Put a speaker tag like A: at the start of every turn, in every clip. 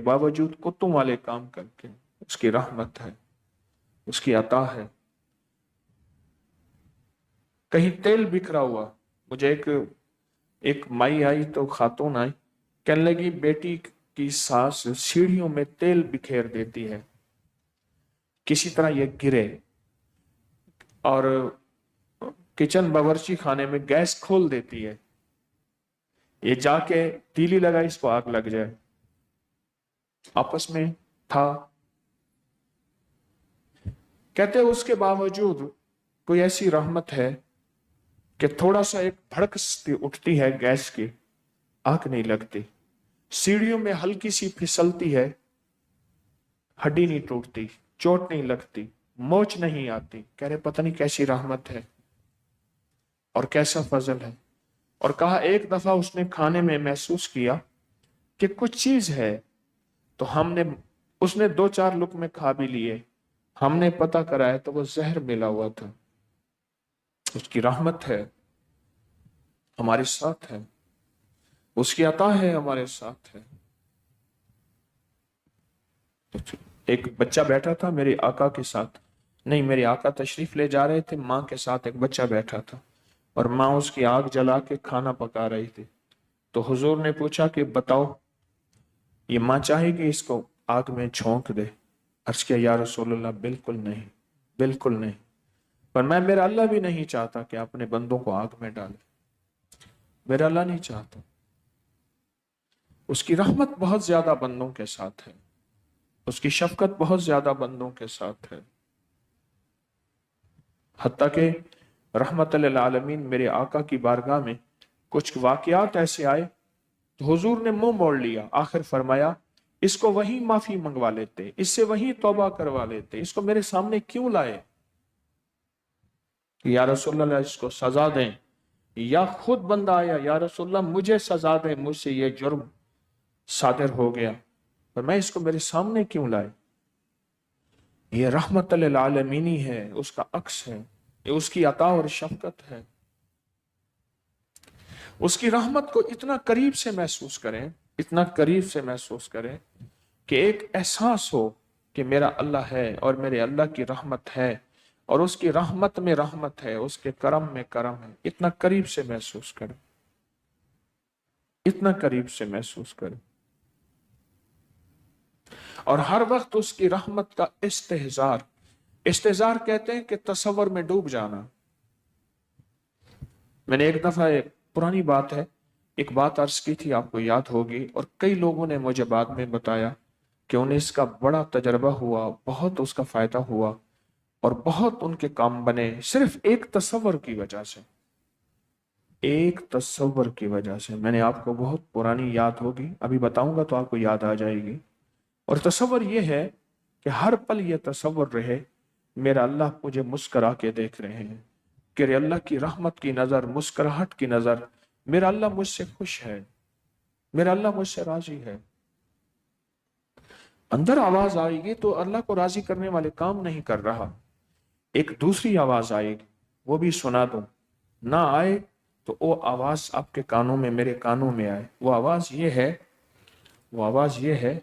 A: باوجود کتوں والے کام کر کے اس کی رحمت ہے، اس کی عطا ہے۔ کہیں تیل بکھرا ہوا، مجھے ایک مائی آئی تو خاتون آئی، کہنے لگی بیٹی کی ساس سیڑھیوں میں تیل بکھیر دیتی ہے، کسی طرح یہ گرے، اور کچن باورچی خانے میں گیس کھول دیتی ہے، یہ جا کے تیلی لگا اس کو آگ لگ جائے۔ آپس میں تھا، کہتے اس کے باوجود کوئی ایسی رحمت ہے کہ تھوڑا سا ایک بھڑک اٹھتی ہے گیس کی، آگ نہیں لگتی، سیڑھیوں میں ہلکی سی پھسلتی ہے، ہڈی نہیں ٹوٹتی، چوٹ نہیں لگتی، موچ نہیں آتی۔ کہہ رہے پتہ نہیں کیسی رحمت ہے اور کیسا فضل ہے۔ اور کہا ایک دفعہ اس نے کھانے میں محسوس کیا کہ کچھ چیز ہے، تو اس نے 2-4 لقمے کھا بھی لیے، ہم نے پتہ کرایا تو وہ زہر ملا ہوا تھا۔ اس کی رحمت ہے، ہمارے ساتھ ہے، اس کی عطا ہے، ہمارے ساتھ ہے۔ ایک بچہ بیٹھا تھا میرے آقا کے ساتھ، نہیں میرے آقا تشریف لے جا رہے تھے، ماں کے ساتھ ایک بچہ بیٹھا تھا، اور ماں اس کی آگ جلا کے کھانا پکا رہی تھی۔ تو حضور نے پوچھا کہ بتاؤ یہ ماں چاہے کہ اس کو آگ میں جھونک دے؟ عرض کیا یا رسول اللہ بالکل نہیں، بالکل نہیں، پر میرا اللہ بھی نہیں چاہتا کہ اپنے بندوں کو آگ میں ڈالے، میرا اللہ نہیں چاہتا۔ اس کی رحمت بہت زیادہ بندوں کے ساتھ ہے، اس کی شفقت بہت زیادہ بندوں کے ساتھ ہے، حتیٰ کہ رحمت للعالمین میرے آقا کی بارگاہ میں کچھ واقعات ایسے آئے تو حضور نے منہ موڑ لیا، آخر فرمایا اس کو وہیں معافی منگوا لیتے، اس سے وہیں توبہ کروا لیتے، اس کو میرے سامنے کیوں لائے؟ یا رسول اللہ اس کو سزا دیں، یا خود بندہ آیا یا رسول اللہ مجھے سزا دیں، مجھ سے یہ جرم صادر ہو گیا، پر میں اس کو میرے سامنے کیوں لائے؟ یہ رحمت للعالمینی ہے، اس کا عکس ہے، یہ اس کی عطا اور شفقت ہے۔ اس کی رحمت کو اتنا قریب سے محسوس کریں، اتنا قریب سے محسوس کریں کہ ایک احساس ہو کہ میرا اللہ ہے اور میرے اللہ کی رحمت ہے، اور اس کی رحمت میں رحمت ہے، اس کے کرم میں کرم ہے۔ اتنا قریب سے محسوس کریں، اتنا قریب سے محسوس کریں، اور ہر وقت اس کی رحمت کا استحضار کہتے ہیں کہ تصور میں ڈوب جانا۔ میں نے ایک دفعہ ایک پرانی بات ہے، ایک بات عرض کی تھی، آپ کو یاد ہوگی، اور کئی لوگوں نے مجھے بعد میں بتایا کہ انہیں اس کا بڑا تجربہ ہوا، بہت اس کا فائدہ ہوا، اور بہت ان کے کام بنے، صرف ایک تصور کی وجہ سے، ایک تصور کی وجہ سے۔ میں نے آپ کو بہت پرانی یاد ہوگی، ابھی بتاؤں گا تو آپ کو یاد آ جائے گی۔ اور تصور یہ ہے کہ ہر پل یہ تصور رہے میرا اللہ مجھے مسکرا کے دیکھ رہے ہیں، کہ اللہ کی رحمت کی نظر، مسکراہٹ کی نظر، میرا اللہ مجھ سے خوش ہے، میرا اللہ مجھ سے راضی ہے۔ اندر آواز آئے گی تو اللہ کو راضی کرنے والے کام نہیں کر رہا، ایک دوسری آواز آئے گی، وہ بھی سنا دوں، نہ آئے تو وہ آواز آپ کے کانوں میں، میرے کانوں میں آئے۔ وہ آواز یہ ہے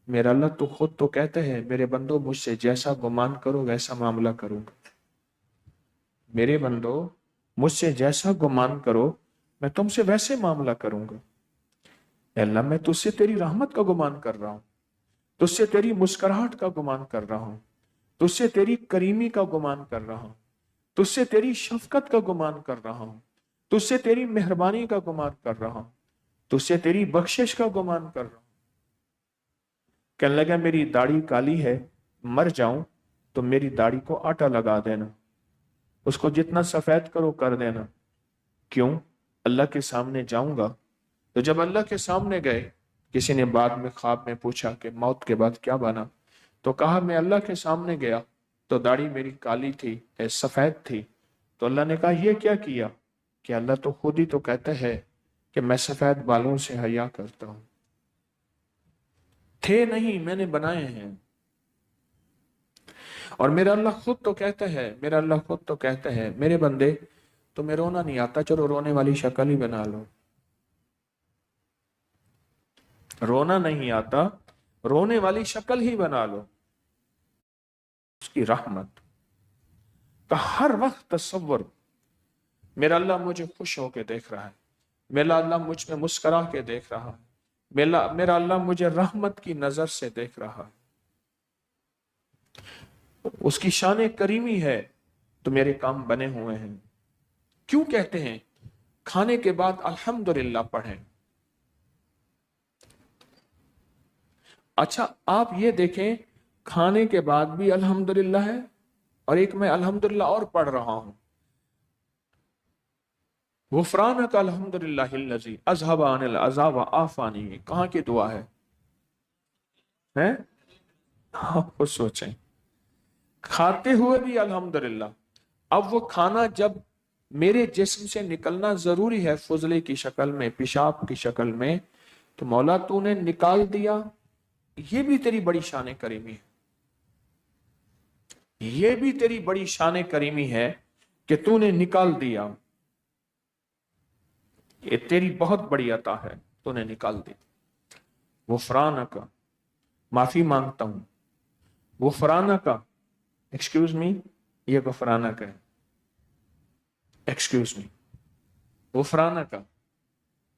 A: میرا اللہ تو خود تو کہتے ہیں میرے بندو مجھ سے جیسا گمان کرو ویسا معاملہ کروں گا، میرے بندو مجھ سے جیسا گمان کرو میں تم سے ویسے معاملہ کروں گا۔ اے اللہ میں تجھ سے تیری رحمت کا گمان کر رہا ہوں، تجھ سے تیری مسکراہٹ کا گمان کر رہا ہوں، تجھ سے تیری کریمی کا گمان کر رہا ہوں، تجھ سے تیری شفقت کا گمان کر رہا ہوں، تجھ سے تیری مہربانی کا گمان کر رہا ہوں، تجھ سے تیری بخشش کا گمان کر رہا ہوں۔ کہنے لگا میری داڑھی کالی ہے، مر جاؤں تو میری داڑھی کو آٹا لگا دینا، اس کو جتنا سفید کرو کر دینا۔ کیوں؟ اللہ کے سامنے جاؤں گا۔ تو جب اللہ کے سامنے گئے، کسی نے بعد میں خواب میں پوچھا کہ موت کے بعد کیا بنا، تو کہا میں اللہ کے سامنے گیا تو داڑھی میری کالی تھی، سفید تھی، تو اللہ نے کہا یہ کیا کیا؟ کہ اللہ تو خود ہی تو کہتا ہے کہ میں سفید بالوں سے حیا کرتا ہوں، تھے نہیں میں نے بنائے ہیں۔ اور میرا اللہ خود تو کہتا ہے میرے بندے تمہیں رونا نہیں آتا، چلو رونے والی شکل ہی بنا لو۔ رونا نہیں آتا رونے والی شکل ہی بنا لو، اس کی رحمت کا ہر وقت تصور، میرا اللہ مجھے خوش ہو کے دیکھ رہا ہے، میرا اللہ مجھ میں مسکرا کے دیکھ رہا ہے، میرا اللہ مجھے رحمت کی نظر سے دیکھ رہا ہے، اس کی شان کریمی ہے تو میرے کام بنے ہوئے ہیں۔ کیوں کہتے ہیں کھانے کے بعد الحمدللہ پڑھیں؟ اچھا آپ یہ دیکھیں، کھانے کے بعد بھی الحمدللہ ہے، اور ایک میں الحمدللہ اور پڑھ رہا ہوں، غفرانک الحمدللہ الذی اذھب عن العذا وعافانی، کہاں کی دعا ہے؟ آپ کو سوچیں، کھاتے ہوئے بھی الحمدللہ۔ اب وہ کھانا جب میرے جسم سے نکلنا ضروری ہے فضلے کی شکل میں، پیشاب کی شکل میں، تو مولا تو نے نکال دیا، یہ بھی تیری بڑی شان کریمی ہے، یہ بھی تیری بڑی شان کریمی ہے کہ تو نے نکال دیا، یہ تیری بہت بڑی عطا ہے، تو نے نکال دی۔ غفرانک، معافی مانگتا ہوں، غفرانک، ایکسکیوز می، یہ غفرانک ہے، ایکسکیوز می، غفرانک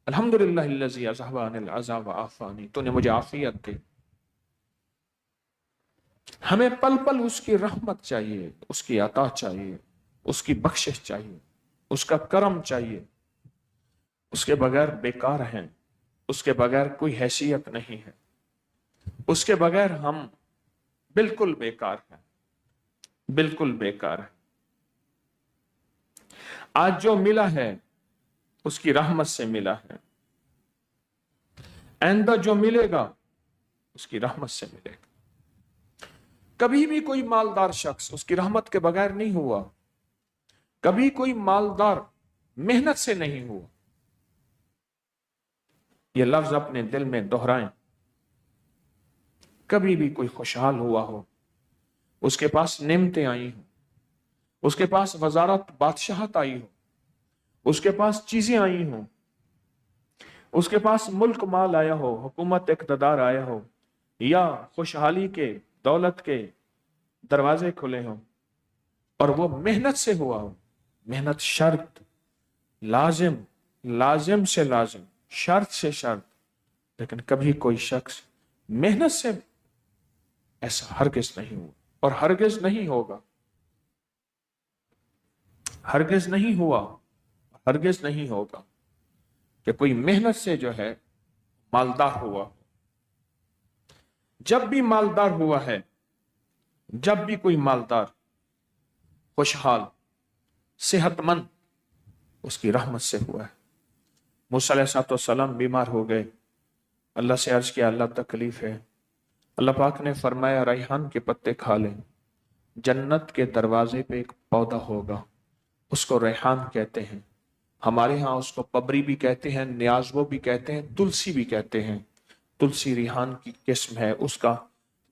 A: الحمدللہ الذی اذھب عن العذا وعافانی، تو نے مجھے عافیت دی۔ ہمیں پل پل اس کی رحمت چاہیے، اس کی عطا چاہیے، اس کی بخشش چاہیے، اس کا کرم چاہیے، اس کے بغیر بیکار ہیں، اس کے بغیر کوئی حیثیت نہیں ہے، اس کے بغیر ہم بالکل بیکار ہیں، بالکل بیکار ہے۔ آج جو ملا ہے اس کی رحمت سے ملا ہے، آئندہ جو ملے گا اس کی رحمت سے ملے گا۔ کبھی بھی کوئی مالدار شخص اس کی رحمت کے بغیر نہیں ہوا، کبھی کوئی مالدار محنت سے نہیں ہوا، یہ لفظ اپنے دل میں دہرائیں۔ کبھی بھی کوئی خوشحال ہوا ہو، اس کے پاس نعمتیں آئی ہوں، اس کے پاس وزارت بادشاہت آئی ہو، اس کے پاس چیزیں آئی ہوں، اس کے پاس ملک مال آیا ہو، حکومت اقتدار آیا ہو، یا خوشحالی کے، دولت کے دروازے کھلے ہوں، اور وہ محنت سے ہوا ہو، محنت شرط، لازم، لازم سے لازم، شرط سے شرط، لیکن کبھی کوئی شخص محنت سے ایسا ہرگز نہیں ہوا، اور ہرگز نہیں ہوگا، ہرگز نہیں ہوا، ہرگز نہیں ہوگا کہ کوئی محنت سے جو ہے مالدار ہوا۔ جب بھی مالدار ہوا ہے، جب بھی کوئی مالدار، خوشحال، صحت مند، اس کی رحمت سے ہوا ہے۔ موسیٰ علیہ السلام بیمار ہو گئے، اللہ سے عرض کیا اللہ تکلیف ہے، اللہ پاک نے فرمایا ریحان کے پتے کھا لیں، جنت کے دروازے پہ ایک پودا ہوگا، اس کو ریحان کہتے ہیں، ہمارے ہاں اس کو پبری بھی کہتے ہیں، نیازو بھی کہتے ہیں، تلسی بھی کہتے ہیں۔ تلسی ریحان کی قسم ہے،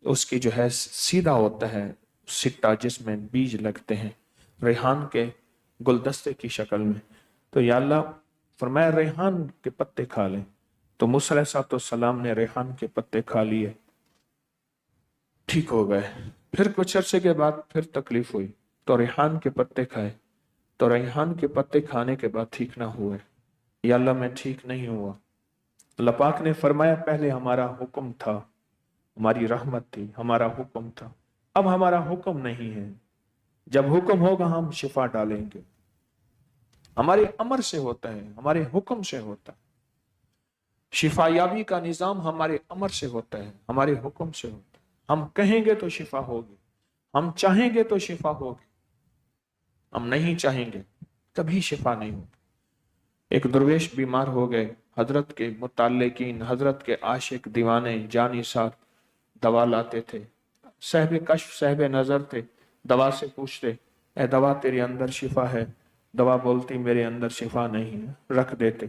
A: اس کی جو ہے سیدھا ہوتا ہے سٹا جس میں بیج لگتے ہیں، ریحان کے گلدستے کی شکل میں۔ تو یا اللہ فرمایا ریحان کے پتے کھا لیں، تو موسیٰ علیہ السلام نے ریحان کے پتے کھا لیے، ٹھیک ہو گئے۔ پھر کچھ عرصے کے بعد پھر تکلیف ہوئی تو ریحان کے پتے کھائے، تو ریحان کے پتے کھانے کے بعد ٹھیک نہ ہوئے، یا اللہ میں ٹھیک نہیں ہوا۔ اللہ پاک نے فرمایا پہلے ہمارا حکم تھا، ہماری رحمت تھی، ہمارا حکم تھا، اب ہمارا حکم نہیں ہے، جب حکم ہوگا ہم شفا ڈالیں گے۔ ہمارے امر سے ہوتا ہے، ہمارے حکم سے ہوتا ہے، شفا یابی کا نظام ہمارے امر سے ہوتا ہے، ہمارے حکم سے ہوتا ہے۔ ہم کہیں گے تو شفا ہوگی، ہم چاہیں گے تو شفا ہوگی، ہم نہیں چاہیں گے کبھی شفا نہیں ہوگی۔ ایک درویش بیمار ہو گئے، حضرت کے متعلقین، حضرت کے عاشق دیوانے جانی ساتھ دوا لاتے تھے، صاحب کشف صاحب نظر تھے، دوا سے پوچھتے اے دوا تیرے اندر شفا ہے؟ دوا بولتی میرے اندر شفا نہیں ہے، رکھ دیتے۔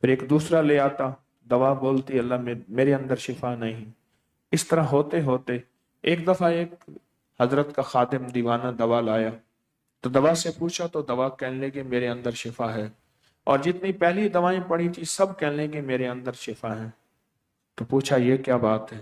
A: پھر ایک دوسرا لے آتا، دوا بولتی اللہ میرے اندر شفا نہیں۔ اس طرح ہوتے ہوتے ایک دفعہ ایک حضرت کا خادم دیوانہ دوا لایا، تو دوا سے پوچھا تو دوا کہنے لگے میرے اندر شفا ہے، اور جتنی پہلی دوائیں پڑی تھی سب کہنے لگے میرے اندر شفا ہے۔ تو پوچھا یہ کیا بات ہے؟